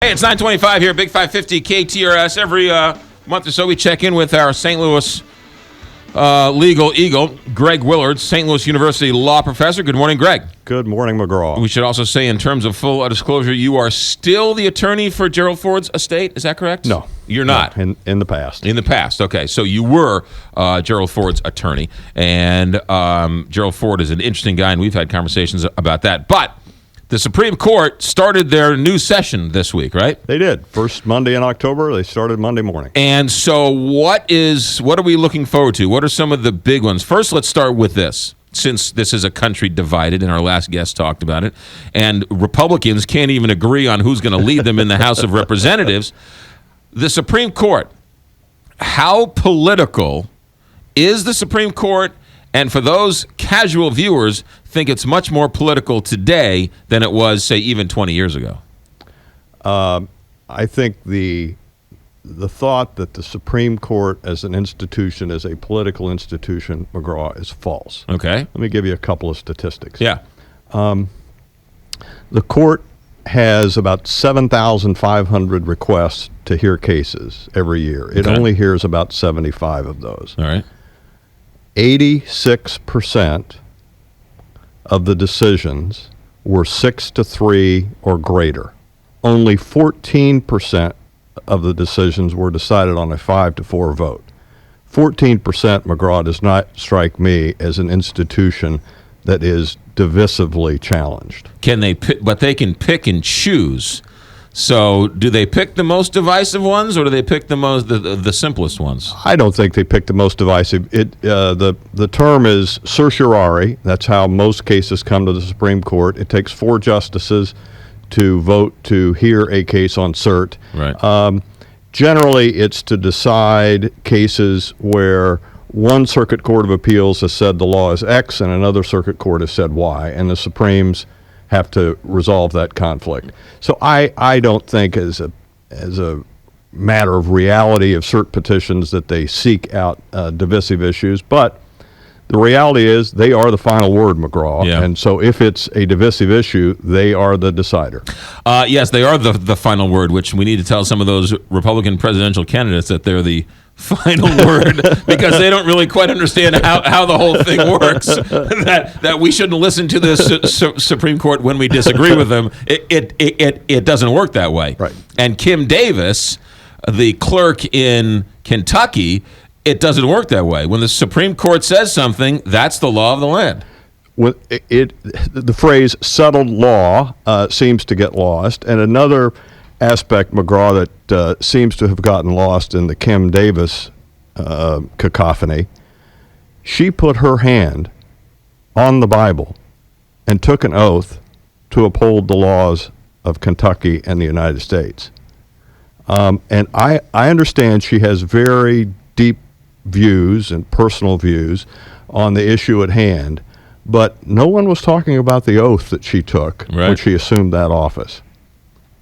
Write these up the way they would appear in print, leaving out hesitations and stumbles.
Hey, it's 9:25 here, Big 550 KTRS. Every month or so, we check in with our St. Louis legal eagle, Greg Willard, St. Louis University law professor. Good morning, Greg. Good morning, McGraw. We should also say, in terms of full disclosure, you are still the attorney for Gerald Ford's estate. Is that correct? No. You're not? No, in the past. In the past, okay. So you were Gerald Ford's attorney, and Gerald Ford is an interesting guy, and we've had conversations about that. But the Supreme Court started their new session this week, right? They did. First Monday in October. They started Monday morning. And so what are we looking forward to? What are some of the big ones? First, let's start with this. Since this is a country divided, and our last guest talked about it, and Republicans can't even agree on who's going to lead them in the House of Representatives, the Supreme Court, how political is the Supreme Court? And for those casual viewers, think it's much more political today than it was, say, even 20 years ago. I think the thought that the Supreme Court as an institution, as a political institution, McGraw, is false. Okay. Let me give you a couple of statistics. Yeah. The court has about 7,500 requests to hear cases every year. It only hears about 75 of those. All right. 86% of the decisions were 6-3 or greater. Only 14% of the decisions were decided on a 5-4 vote. 14%, McGraw, does not strike me as an institution that is divisively challenged. Can they pick, but they can pick and choose. So do they pick the most divisive ones, or do they pick the simplest ones? I don't think they pick the most divisive. The term is certiorari. That's how most cases come to the Supreme Court. It takes 4 justices to vote to hear a case on cert. Right. Generally, it's to decide cases where one circuit court of appeals has said the law is X and another circuit court has said Y, and the Supremes have to resolve that conflict. So I don't think as a matter of reality of cert petitions that they seek out divisive issues, but the reality is they are the final word, McGraw. Yeah. And so if it's a divisive issue, they are the decider. Yes, they are the final word, which we need to tell some of those Republican presidential candidates that they're the final word, because they don't really quite understand how the whole thing works, that we shouldn't listen to the Supreme Court when we disagree with them. It doesn't work that way. Right. And Kim Davis, the clerk in Kentucky, it doesn't work that way. When the Supreme Court says something, that's the law of the land. The phrase settled law seems to get lost. And another aspect, McGraw, that seems to have gotten lost in the Kim Davis cacophony, she put her hand on the Bible and took an oath to uphold the laws of Kentucky and the United States. And I understand she has very deep views and personal views on the issue at hand, but no one was talking about the oath that she took when she assumed that office.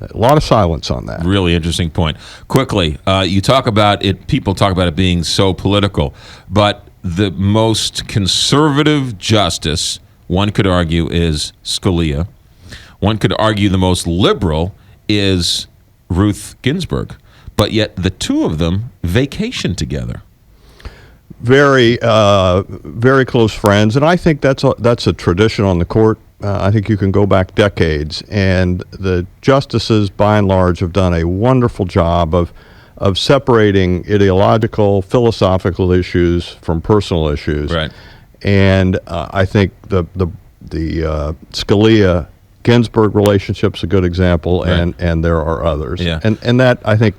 A lot of silence on that. Really interesting point. Quickly, you talk about it, people talk about it being so political, but the most conservative justice, one could argue, is Scalia. One could argue the most liberal is Ruth Ginsburg, but yet the two of them vacation together. Very, very close friends, and I think that's a tradition on the court. I think you can go back decades, and the justices, by and large, have done a wonderful job of separating ideological, philosophical issues from personal issues. Right. And I think the Scalia Ginsburg relationship's a good example, Right. and there are others. Yeah. And that, I think,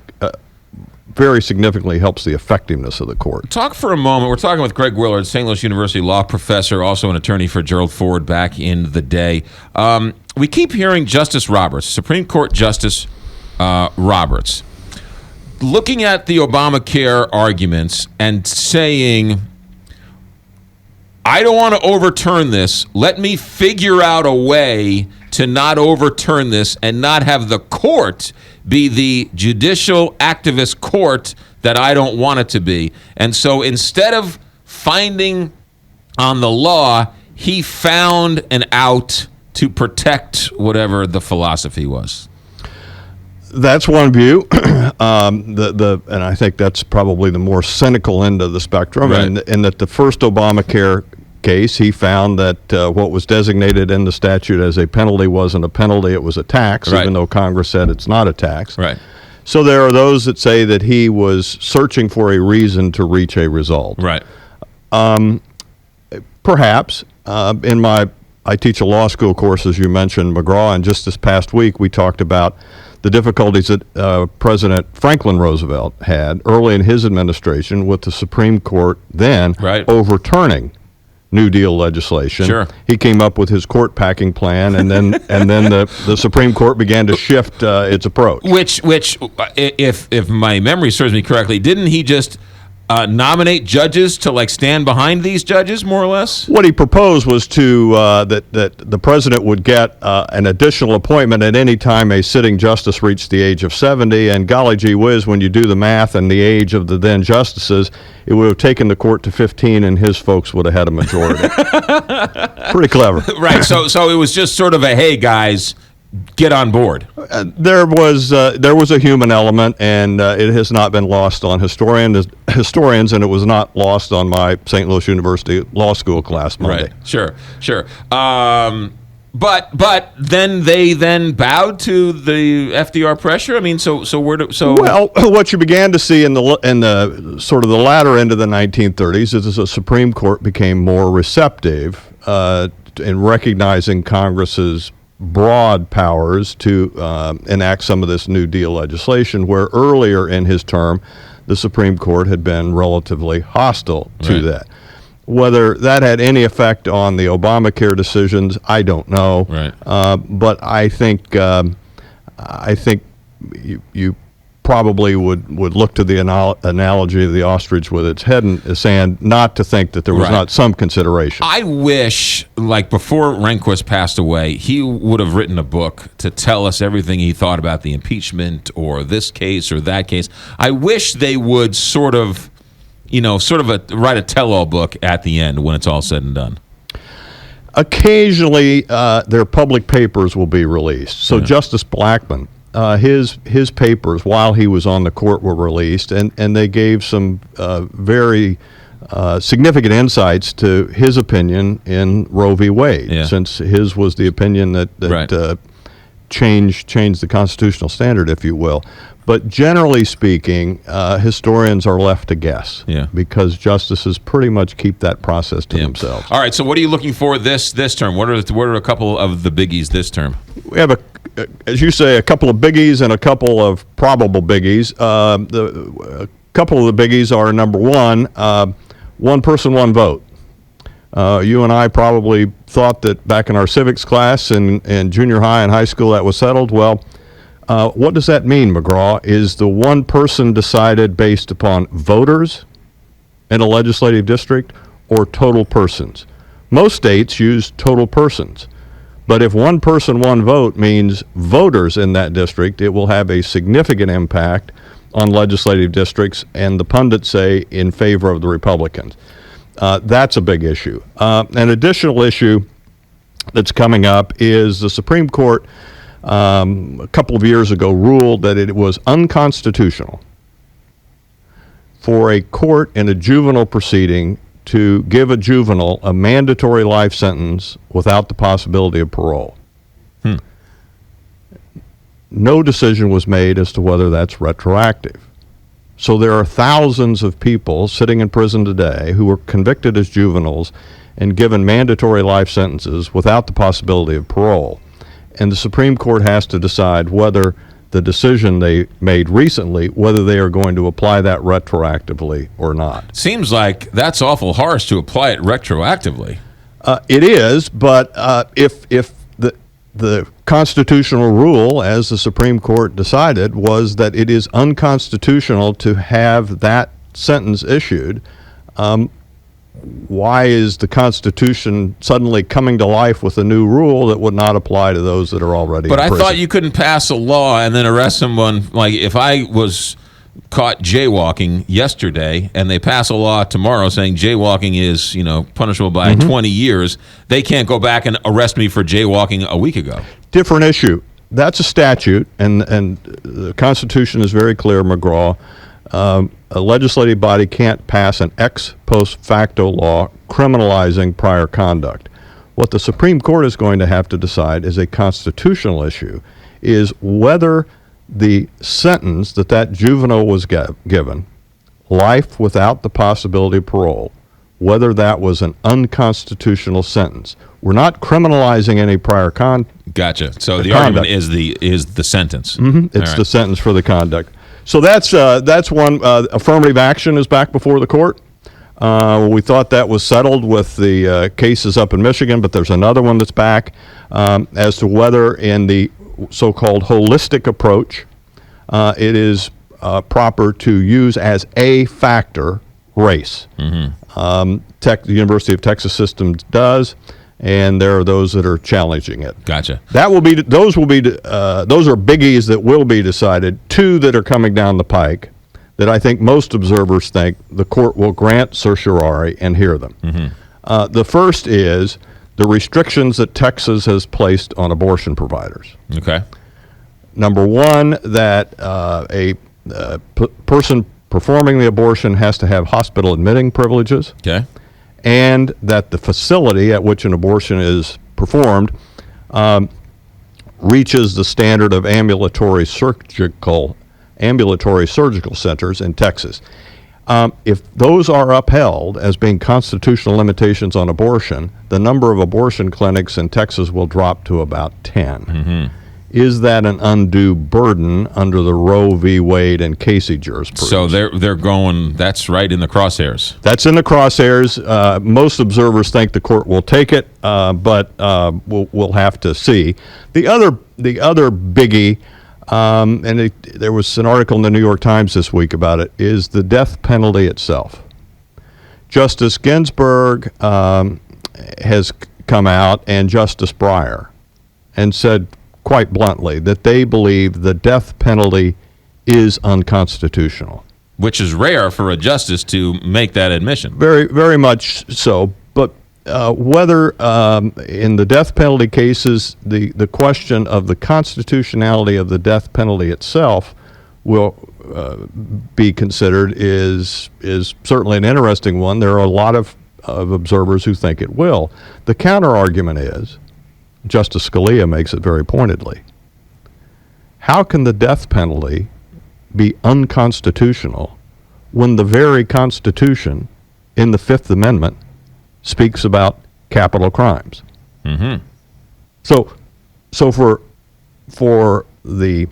very significantly helps the effectiveness of the court. Talk for a moment. We're talking with Greg Willard, St. Louis University law professor, also an attorney for Gerald Ford back in the day. We keep hearing Justice Roberts, Supreme Court Justice Roberts, looking at the Obamacare arguments and saying, I don't want to overturn this. Let me figure out a way to not overturn this and not have the court be the judicial activist court that I don't want it to be. And so instead of finding on the law, he found an out to protect whatever the philosophy was. That's one view. And I think that's probably the more cynical end of the spectrum. Right. And that the first Obamacare case, he found that what was designated in the statute as a penalty wasn't a penalty, it was a tax, Right. even though Congress said it's not a tax. Right. So there are those that say that he was searching for a reason to reach a result. Right. Perhaps. I teach a law school course, as you mentioned, McGraw, and just this past week we talked about the difficulties that President Franklin Roosevelt had early in his administration with the Supreme Court then Right. overturning New Deal legislation. Sure. He came up with his court packing plan, and then the Supreme Court began to shift its approach. Which, if my memory serves me correctly, didn't he just nominate judges to like stand behind these judges, more or less? What he proposed was to that the president would get an additional appointment at any time a sitting justice reached the age of 70. And golly gee whiz, when you do the math and the age of the then justices, it would have taken the court to 15, and his folks would have had a majority. Pretty clever. Right. So it was just sort of a, hey guys, get on board. There was a human element, and it has not been lost on historians, and it was not lost on my St. Louis University Law School class Monday. Right. Sure. But then they bowed to the FDR pressure. I mean, so Well, what you began to see in the sort of the latter end of the 1930s is the Supreme Court became more receptive in recognizing Congress's broad powers to enact some of this New Deal legislation, where earlier in his term, the Supreme Court had been relatively hostile to Right. that. Whether that had any effect on the Obamacare decisions, I don't know. Right. But I think you probably would look to the analogy of the ostrich with its head in the sand, not to think that there was Right. not some consideration. I wish, like before Rehnquist passed away, he would have written a book to tell us everything he thought about the impeachment or this case or that case. I wish they would sort of write a tell-all book at the end when it's all said and done. Occasionally, their public papers will be released. So Justice Blackmun, his papers while he was on the court were released, and they gave some very significant insights to his opinion in Roe v. Wade, Yeah. since his was the opinion that Right. changed the constitutional standard, if you will. But generally speaking, historians are left to guess, Yeah. because justices pretty much keep that process to themselves. All right, so what are you looking for this term? What are a couple of the biggies this term? We have, as you say, a couple of biggies and a couple of probable biggies. A couple of the biggies are, number one, one person, one vote. You and I probably thought that back in our civics class in junior high and high school that was settled. Well, what does that mean, McGraw? Is the one person decided based upon voters in a legislative district or total persons? Most states use total persons. But if one person, one vote means voters in that district, it will have a significant impact on legislative districts, and the pundits say in favor of the Republicans. That's a big issue. An additional issue that's coming up is the Supreme Court a couple of years ago ruled that it was unconstitutional for a court in a juvenile proceeding to give a juvenile a mandatory life sentence without the possibility of parole. No decision was made as to whether that's retroactive. So there are thousands of people sitting in prison today who were convicted as juveniles and given mandatory life sentences without the possibility of parole. And the Supreme Court has to decide whether the decision they made recently, whether they are going to apply that retroactively or not. Seems like that's awful harsh to apply it retroactively. It is, but if the constitutional rule, as the Supreme Court decided, was that it is unconstitutional to have that sentence issued, why is the Constitution suddenly coming to life with a new rule that would not apply to those that are already But in I prison? thought you couldn't pass a law and then arrest someone. Like if I was caught jaywalking yesterday and they pass a law tomorrow saying jaywalking is, punishable by 20 years, they can't go back and arrest me for jaywalking a week ago. Different issue. that's a statute, and the Constitution is very clear, McGraw. A legislative body can't pass an ex post facto law criminalizing prior conduct. What the Supreme Court is going to have to decide is a constitutional issue, is whether the sentence that juvenile was given, life without the possibility of parole, whether that was an unconstitutional sentence. We're not criminalizing any prior Gotcha. So the conduct. argument is the sentence. It's the sentence for the conduct. So that's one. Affirmative action is back before the court. We thought that was settled with the cases up in Michigan, but there's another one that's back as to whether in the so-called holistic approach it is proper to use as a factor race. The University of Texas system does, and there are those that are challenging it. Gotcha. Those are biggies that will be decided. Two that are coming down the pike that I think most observers think the court will grant certiorari and hear them. The first is the restrictions that Texas has placed on abortion providers. Okay. Number one, that a person performing the abortion has to have hospital admitting privileges. Okay. And that the facility at which an abortion is performed reaches the standard of ambulatory surgical centers in Texas. If those are upheld as being constitutional limitations on abortion, the number of abortion clinics in Texas will drop to about 10. Is that an undue burden under the Roe v. Wade and Casey jurisprudence? So they're going. That's right in the crosshairs. That's in the crosshairs. Most observers think the court will take it, but we'll have to see. The other biggie, there was an article in the New York Times this week about it, is the death penalty itself. Justice Ginsburg has come out, and Justice Breyer, and said quite bluntly that they believe the death penalty is unconstitutional. Which is rare for a justice to make that admission. Very, very much so. But whether in the death penalty cases, the question of the constitutionality of the death penalty itself will be considered is certainly an interesting one. There are a lot of observers who think it will. The counter argument is, Justice Scalia makes it very pointedly, how can the death penalty be unconstitutional when the very Constitution in the Fifth Amendment speaks about capital crimes? So for the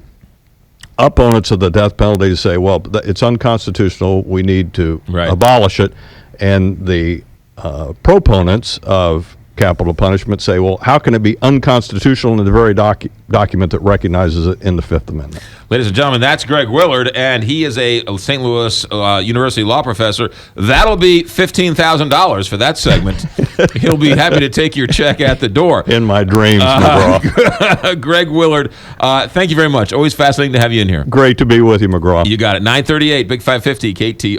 opponents of the death penalty to say, well, it's unconstitutional, we need to abolish it, and the proponents of capital punishment say, well, how can it be unconstitutional in the very document that recognizes it in the Fifth Amendment? Ladies and gentlemen, that's Greg Willard, and he is a St. Louis University law professor. That'll be $15,000 for that segment. He'll be happy to take your check at the door. In my dreams, McGraw. Greg Willard, thank you very much. Always fascinating to have you in here. Great to be with you, McGraw. You got it. 938, Big 550, KTR.